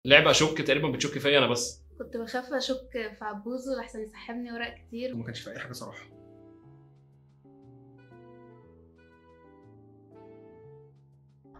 لعبه اشك تقريبا بتشك فيا انا بس. كنت بخاف اشك في عبوزه لحسن يسحبني ورق كتير. وما كانش في اي حاجه صراحه.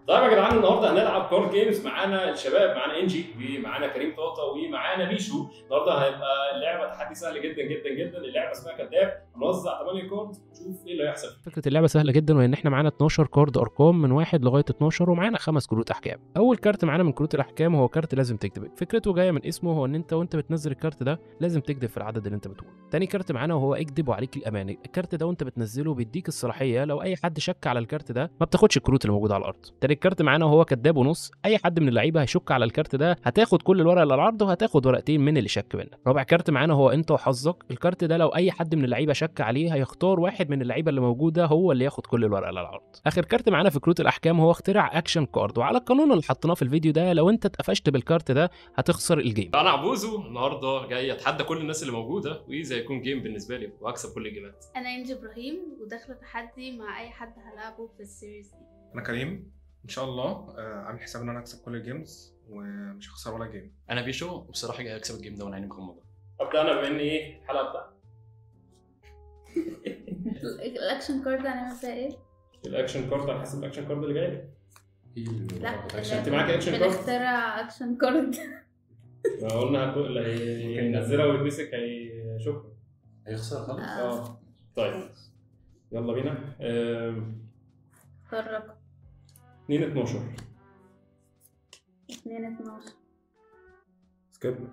طيب يا جدعان، النهارده هنلعب كارد جيمز. معانا الشباب، معانا انجي ومعانا كريم طاطا ومعانا بيشو. النهارده هيبقى اللعبه تحدي سهل جدا جدا جدا. اللعبه اسمها كداب. هنوزع 8 كارد ونشوف ايه اللي هيحصل. فكره اللعبه سهله جدا، وان احنا معانا 12 كارد ارقام من 1 لغايه 12، ومعانا 5 كروت احكام. اول كارت معانا من كروت الاحكام هو كارت لازم تكتب. فكرته جايه من اسمه، هو ان انت وانت بتنزل الكارت ده لازم تكتب في العدد اللي انت بتقوله. تاني كارت معانا وهو اكذب وعليك الامان. الكارت ده وانت بتنزله بيديك الصلاحيه لو اي حد شك على الكارت ده ما بتاخدش الكروت اللي موجوده على الارض. تالت كارت معانا وهو كداب ونص. اي حد من اللعيبه هيشك على الكارت ده هتاخد كل الورق اللي على العرض، وهتاخد ورقتين من اللي شك منك. رابع كارت معانا هو انت وحظك. الكارت ده لو اي حد من اللعيبه شك عليه هيختار واحد من اللعيبه اللي موجوده هو اللي ياخد كل الورق اللي على العرض. اخر كارت معانا في كروت الاحكام هو اختراع اكشن كارد، وعلى القانون اللي حطيناه في الفيديو ده لو انت اتقفشت بالكارت ده هتخسر الجيم. انا عبوزو النهارده جاي اتحدى كل الناس اللي موجوده، واذا يكون جيم بالنسبه لي واكسب كل الجيمات. انا انجي ابراهيم وداخله تحدي مع اي حد هلعبه في السيريز دي. انا كريم ان شاء الله عامل حساب ان انا اكسب كل الجيمز ومش هخسر ولا جيم. انا بيشو، وبصراحه جاي اكسب الجيم ده وانا عيني مغمضه. ابدا انا بما ان ايه الحلقه بتاعتي. الاكشن كارد هنعمل فيها ايه؟ الاكشن كارد على حسب الاكشن كارد اللي جاي. لا انت معاك اكشن كارد؟ بنخترع اكشن كارد. قلنا اللي هينزلها ويتمسك هيشوف هيخسر خالص. طيب يلا بينا. اختار رقم 2 12. 2 12. سكيب.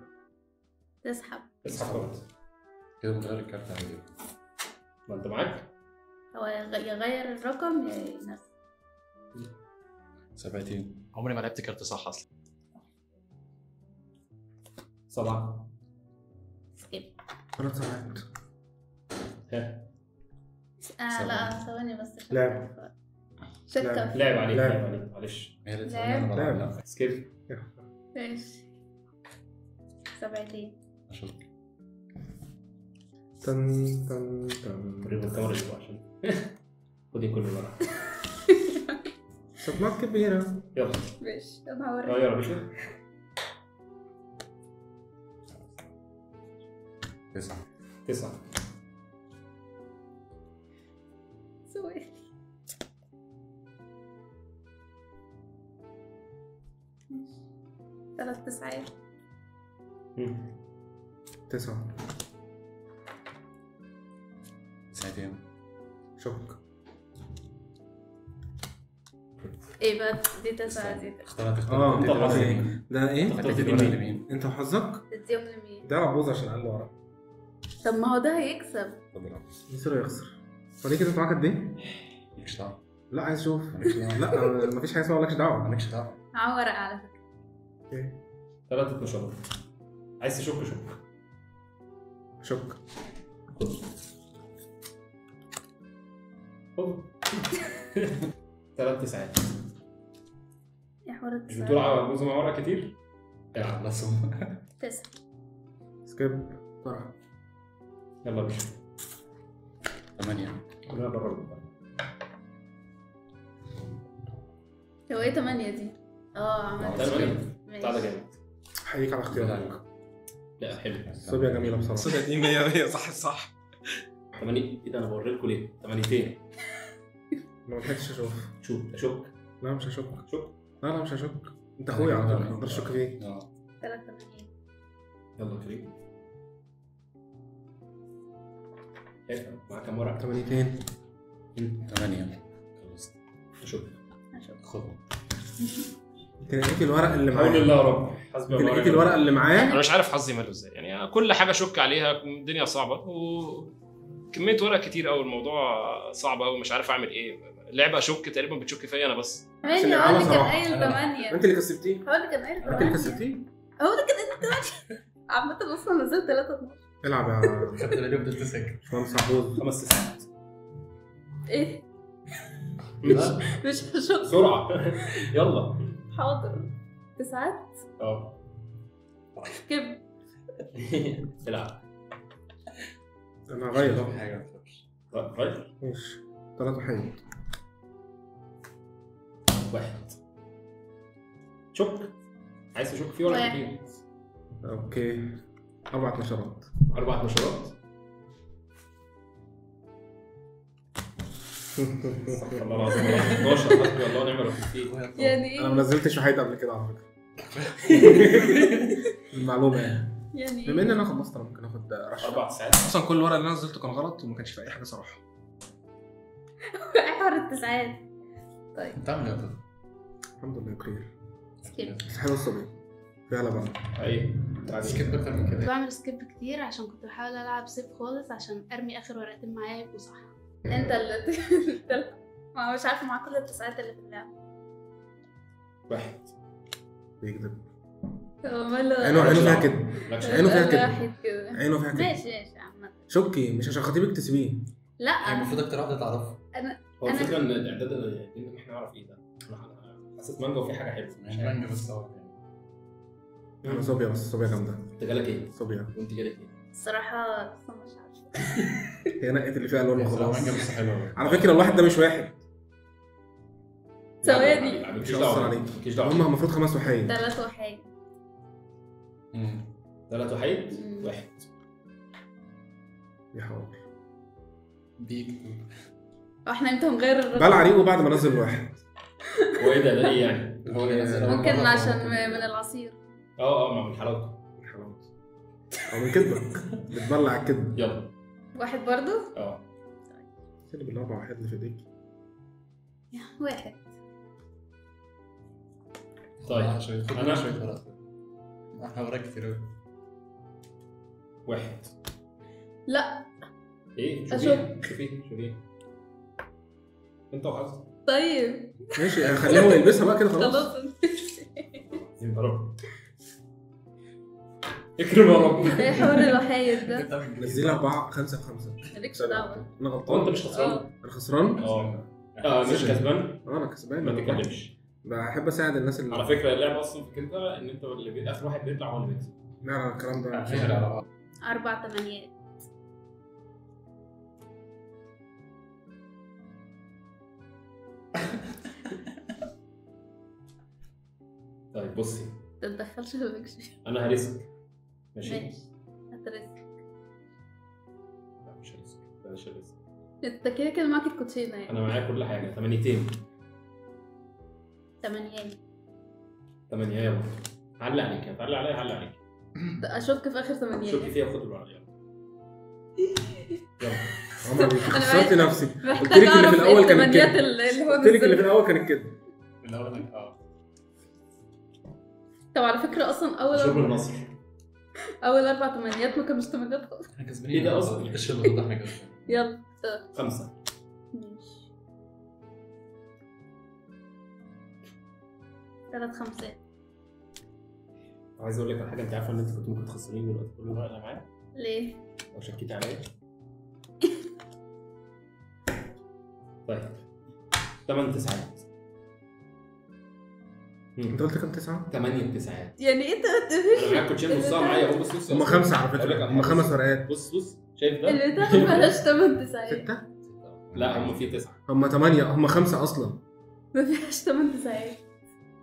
تسحب. اسحب كارد. كده بنغير الكارت عليه. ما انت معاك؟ هو يغير الرقم يا ينزل. 7. عمري ما لعبت كارت صح اصلا. 7. سكيب. 3 ساعات. ها لا ثواني بس. لعب. شكة. لعب عليك لعب. لعب عليك معلش. هي اللي لعب. تسألني انا بلعب. لا سكيب. ماشي. 7. اشوف. تن تن تن. قريب الكاميرا دي عشان خدي كل ورا. صدمات كبيرة. يلا ماشي انا هوريك. غير يا باشا. 9. سوري. 3 9. 9. 9. شك. ايه بقى دي 9 دي؟ اخترت انت وحظك. ده ايه؟ اخترت لمين؟ انت وحظك؟ تديهم لمين؟ ده عبوز عشان قال له ورق. طب ما هو ده هيكسب. يصير يخسر. وليه كده انت معاك قد ايه؟ مالكش دعوه. لا عايز اشوف. مالكش دعوه. لا مفيش حاجه اسمها مالكش دعوه. مالكش دعوه. معاه ورقة على فكرة. اوكي. 3 12. عايز تشك شك. شك. خد. 3 9. يا حوار مش بتقول عبوزو مع ورق كتير؟ يلا بس 9. سكيب. بسرعة. يلا بينا. 8. كلنا بره. هو ايه 8 دي؟ عملت 8 بتاع ده جامد. احييك على اختيارك. لا حلو. صوبيا جميلة بصراحة. صوبيا دي 100 صح صح. 8 ايه ده؟ انا بوريلكم ليه؟ 8. ما لحقتش اشوف. شوف اشك. لا مش هشك. شك. لا مش هشك. انت اخويا على فكرة ما اقدرش اشك فيك. 3 8. يلا كريم. معاك كام ورق؟ 8. 8. خلصت. اشك. خدهم. تلاقيك الورق اللي حول معايا. الله يا رب. حسبي الله تلاقيك ونعم الورق اللي معايا. انا مش عارف حظي ماله ازاي، يعني كل حاجه اشك عليها الدنيا صعبه، وكميه ورق كتير قوي، الموضوع صعب قوي، مش عارف اعمل ايه. اللعبه اشك تقريبا بتشك فيا انا بس. ماشي. عشان هو العالم اللي كان صراحة. قايل 8. انت اللي كسبتيه. هو اللي كان قايل انت اللي 8. كسبتيه. هو اللي كان قايل 8. عامة اصلا نزلت 3 12. العب يا خدت بالي وفضلت ساكت. باشمهندس عبود. 5 ساعات. ايه؟ لا مش هشوف. بسرعه. يلا. حاضر. 9. سكيب. العب. انا هغير. حاجه. غير. ماشي. 3 حين. 1. شك. عايز تشك فيه ولا واحد. كتير؟ اوكي 4 نشرات. 4 نشرات. استغفر الله العظيم. 12 حسبي الله ونعم الوكيل فيه. يعني انا ما نزلتش وحيد قبل كده على فكره. المعلومه يعني بما ان انا خلصت انا ممكن اخد رشه. 4 ساعات. اصلا كل ورقه اللي انا نزلته كان غلط وما كانش في اي حاجه صراحه. حوار التسعات. طيب بتعمل ايه يا طارق؟ الحمد لله كتير. سكيب. حلو الصبي فعلا بقى. ايه سكيب اكتر من كنت كده. بعمل سكيب كتير عشان كنت بحاول العب سيف خالص عشان ارمي اخر ورقتين معايا يبقوا صح. انت اللي ما مش عارفه مع كل التسعات اللي في اللعبه. 1 بيكذب. ماله عينه فيها كده. عينه فيها كده. واحد كده. عينه فيها كده. ماشي ماشي عامة. شوكي مش عشان خطيبك تسيبيه. هي لا المفروض اكتر واحده تعرفها. هو الفكره ان الاعداد ان احنا نعرف ايه ده. انا حسيت مانجا وفي حاجه حلوه. مش مانجا بس هو انا صوبيا بس صوبيا جامده. انت جالك ايه؟ صوبيا وانت جالك ايه؟ الصراحه لسه مش عارفه. هي نقت اللي فيها الوان خلاص وخلاص. مانجا بس حلوه. على فكره الواحد ده مش واحد. ثواني. مش هيأثر عليك. مالكيش دعوه. هم المفروض 5 وحيد. 3 وحاجة. 3 وحيد. 1 يحاول. بيك واحنا امتى هنغير الرقم؟ بلع ريقه بعد ما نزل الواحد. هو ايه ده ايه يعني؟ هو اللي نزل أول ممكن مرة عشان فهو من العصير. ما من حلاوته. حلاوته. او من كدبك بتبلع الكدب. يلا 1 برضو؟ اللي بالاربع واحد اللي في ايديك. 1. طيب انا أنا؟ شويه ورق. احنا وراك كتير قوي. 1 لا ايه؟ شوفي انت وحظك. طيب ماشي خليه هو يلبسها بقى كده خلاص. خلاص. يا رب اكرم يا رب. ايه حوار الوحيد ده؟ نزلها 4 5 5. مالكش دعوة. انا هو غلطان. انت مش خسران؟ انا خسران؟ مش كسبان. انا كسبان. ما تتكلمش. بحب اساعد الناس اللي على فكره اللعبه اصلا فكرتها ان انت اللي اخر واحد بيطلع هو اللي بيكسب. لا الكلام ده فكرة على بعض. 4 8. طيب بصي تتدخلش في البكشي. انا هرسك. ماشي؟ ماشي هترسك. لا مش هرسك. بلاش هرسك. انت كده معاك الكوتشينة يعني. انا معايا كل حاجه 8 8. 8 يلا. علق عليك هتعلق عليا هعلق عليك. اشك في اخر 8. شوفي فيها خد الورق يلا. يلا عمر خسرت نفسي. قلت محتاج لك اللي اعرف في الاول كانت الثمانيات كده. اللي هو قلت لك اللي في نزل. الاول كانت كده. من الاول طب على فكرة اصلا شرب النصر. اول 4 8 ما كانوش 8 خالص. احنا كسبانين. ايه ده أصلاً؟ الغش اللي ضد احنا كسبانين. يلا 5 ماشي 3 5. عايز اقول لك على حاجه. انت عارفه ان انت كنت ممكن تخسريني دلوقتي كل الورق اللي معايا ليه؟ لو شكيتي عليا. طيب 8 9. انت قلت كام 9؟ 8 9. يعني ايه انا معاك كوتشين نصها معايا اهو. بص هم 5 على أقول لك فكره. على هم حاجة. 5 ورقات. بص شايف ده؟ اللي تحت بلاش 8 9. 6. لا هم في 9. هم 8 هم 5 اصلا. ما فيهاش 8 9.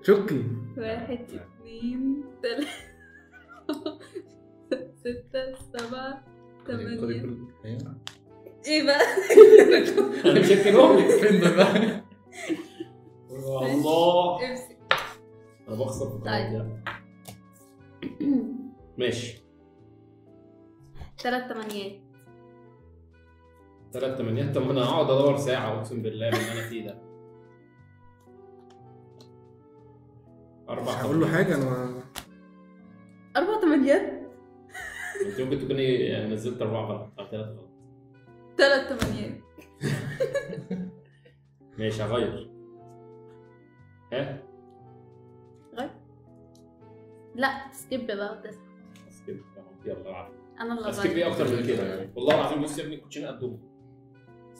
شكي 1 2 3 6 7 8. ايه بقى؟ انا مش هكتبهم لك. فين ده بقى؟ الله امسك. انا بخسر في القناه دي. ماشي 3 8. 3 8. طب ما انا هقعد ادور ساعه اقسم بالله من اللي انا فيه ده. 4 مش هقول له حاجه انا. 4 8. انت ممكن تكوني نزلت 4 غلط او 3 غلط. 3 8. ماشي هغير. ها غير. لا سكيب بقى 9. اسكيب يلا العب. انا اللي اسكيب ايه غير. اكتر من كده والله العظيم. بص يا ابني الكوتشين قدهم.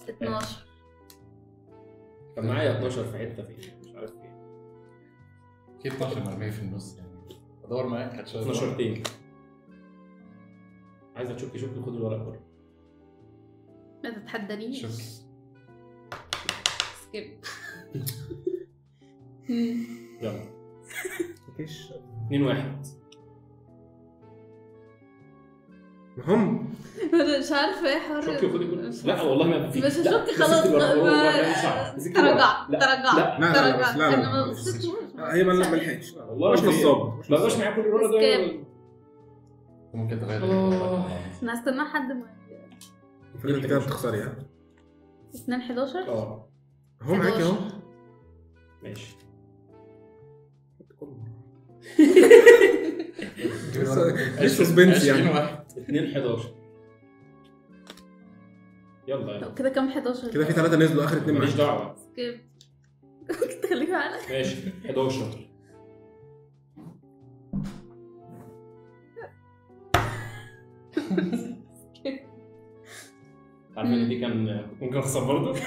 12. كان معايا 12 في حته فين مش عارف فين. في 12 مرمية في النص يعني. ادور معاك هتشوف 12 تاني. عايزه تشوفي خد الورق كله. ما تتحدانيش. شوف سكيب. يلا مفيش 2-1. هم انا مش عارفه ايه حوار شوكي وخدي كل لا والله ما في مش هشك خلاص ترجع لا انا ما بصيتش هي ما لحقتش والله مش نصاب ما بقاش معايا كل الورق ده. ممكن تغير انا هستنى حد ما المفروض انت كده بتخسري ها 2-11 اه اهو معاكي اهو ماشي. مش سسبنس يعني 2-11. يلا كده كام 11 كده في 3 نزلوا اخر 2 ماليش دعوه. سكيب كنت خليك معانا ماشي 11. عارفه ان دي كان ممكن اخسر برضه.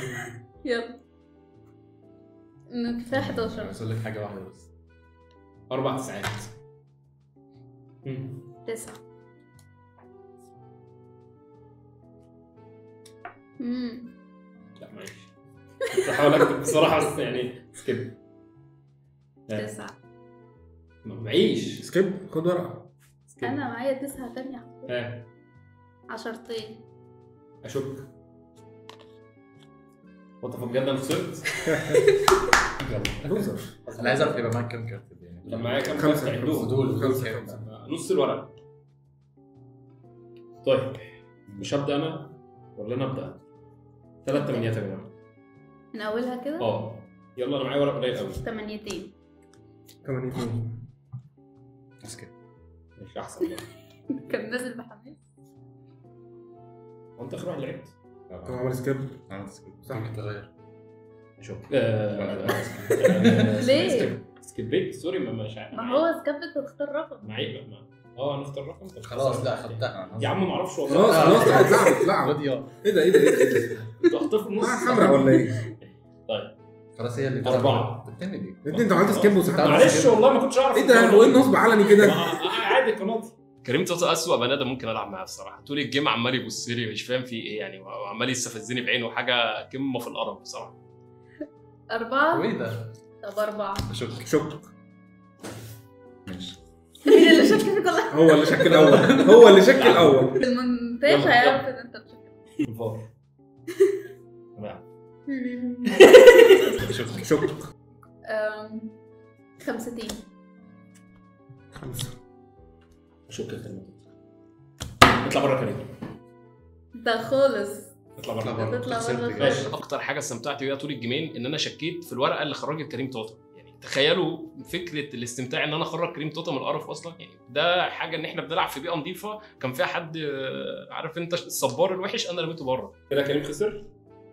يلا كفايه 11 بس اقول لك حاجه واحده بس 4 9. 9 لا ماشي كنت بحاول اكتب بصراحه بس يعني سكيب. 9 ما معيش سكيب خد ورقه انا معايا 9 تانية ها 10 اشك وانت بجد انا خسرت. لوزر انا عايز اعرف يبقى معاك كام كارت يعني كان معايا كام 5 كارت عندهم؟ دول 5 نص الورق. طيب مش هبدا انا ولا انا ابدا؟ 3 تمانيات يا جماعه من اولها كده يلا انا معايا ورق قليل قوي. 8 كمان 2 اسكت مش احسن بقى. كان نازل بحماس وانت اخر واحد لعبت هو عمل سكيب عملت سكيب صح. ممكن تغير شوف ليه؟ سكيبيت سوري مش عارف. ما هو سكبت تختار رقم معيبه نختار رقم. طب خلاص لا خدتها يا عم ما اعرفش والله. خلاص اتلعبت خد يلا ايه ده انتوا هتحطوا في النص حمرا ولا ايه؟ خلاص هي اللي 4. بالتاني دي انت عملت سكيب وسحبت معلش والله ما كنتش اعرف. ايه ده هو ايه النصب علني كده؟ عادي قناتي. كريم توتا اسوأ بني ادم ممكن العب معاه بصراحه. طول الجيم عمال يبص لي مش فاهم فيه ايه يعني وعمال يستفزني بعينه حاجه قمه في القرف بصراحه. 4 وايه ده؟ طب 4 شك ماشي مين اللي شك في كل هو اللي شك الاول هو اللي شك الاول المونتاج هيعرف ان انت بتشك الفار. شك 5 5 شكرا. اطلع بره كريم. ده خالص اطلع بره. تطلع بره ماشي. اكتر حاجه استمتعت بيها طول الجيمين ان انا شكيت في الورقه اللي خرجت كريم توتا. يعني تخيلوا فكره الاستمتاع ان انا اخرج كريم توتا من القرف اصلا. يعني ده حاجه ان احنا بنلعب في بيئه نظيفه كان فيها حد عارف انت الصبار الوحش انا رميته بره. كده كريم خسر.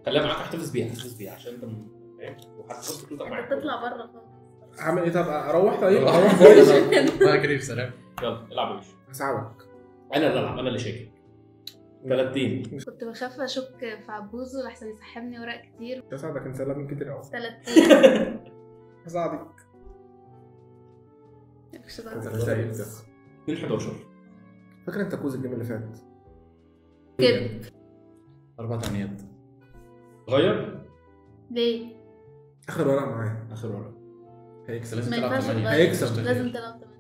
خليها معاك احتفظ بيها عشان انت فاهم وهتحط فلوسك معاك. تطلع بره خالص. اعمل ايه؟ طب اروح طيب اروح خالص بقى كريم سلام يلا العب يا باشا. هساعدك انا اللي العب انا اللي شاكك. 3 كنت بخاف اشك في عبوزه لحسن يسحبني ورق كتير. هساعدك انت من كتير قوي 3 هساعدك مش انت ده شايف ده 2-11. فاكر انت كوز الجيم اللي فات كده 4 تمانيات غير ليه؟ اخر ورقه معايا اخر ورقه. هيكسب لازم ما تلعب ينفعش 8 تغير. هيكسب. لازم تلعب 8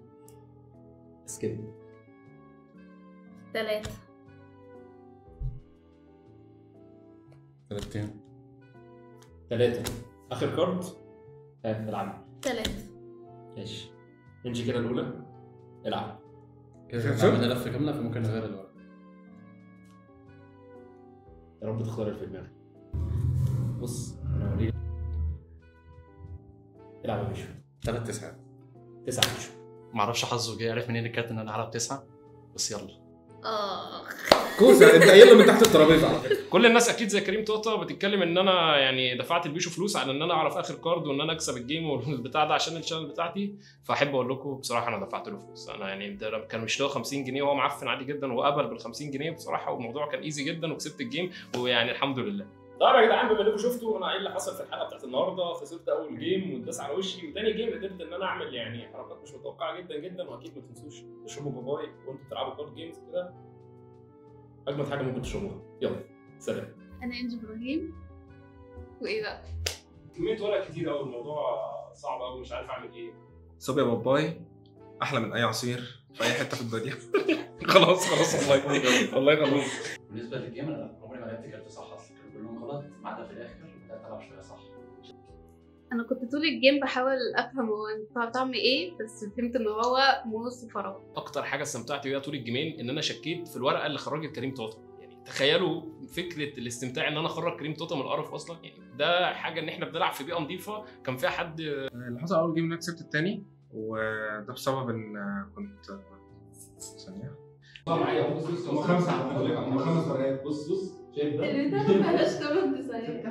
سكيب 3 3 اخر كارد. العب 3 ماشي. انجي كده الاولى العب. كده عملنا لفه كامله فممكن نغير الورق يا رب تختار اللي في دماغك. بص انا اوريك. العب يا باشا. 3 9 9 يا باشا. معرفش حظه جه عرف منين الكارت ان انا هلعب 9 بس يلا. كوسه انت قايل من تحت الترابيزه على فكره كل الناس اكيد زي كريم توتا بتتكلم ان انا يعني دفعت البيشو فلوس على ان انا اعرف اخر كارد وان انا اكسب الجيم والبتاع ده عشان الشانل بتاعتي. فاحب اقول لكم بصراحه انا دفعت له فلوس. انا يعني كان مش له 50 جنيه وهو معفن عادي جدا وقبل بال 50 جنيه بصراحه والموضوع كان ايزي جدا وكسبت الجيم ويعني الحمد لله. طبعا يا جدعان بما انكم شفتوا انا ايه اللي حصل في الحلقه بتاعت النهارده. خسرت اول جيم واتداس على وشي وتاني جيم قدرت ان انا اعمل يعني حركات مش متوقعه جدا جدا. واكيد ما تنسوش تشربوا باباي وانتوا بتلعبوا كارد جيمز كده. اجمد حاجه ممكن تشربوها. يلا سلام. انا انجي ابراهيم وايه بقى؟ كميه ورق كتير قوي الموضوع صعب قوي مش عارف اعمل ايه. صوب يا باباي احلى من اي عصير في اي حته في الدنيا. خلاص والله خلاص. بالنسبه للجيم انا عمري ما لعبت كارت صح اصلا، كانوا كلهم غلط ما عدا في الاخر بدات العب شويه صح. انا كنت طول الجيم بحاول افهم هو انت بتعمل ايه، بس فهمت ان هو موس فراغ. اكتر حاجه استمتعت بيها طول الجيمين ان انا شكيت في الورقه اللي خرجت كريم توتا. يعني تخيلوا فكره الاستمتاع ان انا اخرج كريم توتا من القرف اصلا. يعني ده حاجه ان احنا بنلعب في بيئه نظيفه كان فيها حد. اللي حصل اول جيم ان انا كسبت التاني، وده بسبب ان كنت ثانيه معايا بص هم 5 هم 5 ورقات. بص شايف ده؟ اللي ده ما فيهاش 8 دسايق.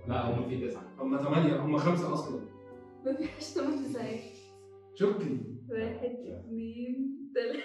لا هم في 9. هم 8 هم 5 اصلا. ما فيهاش 8 دسايق. شكري 1 2 3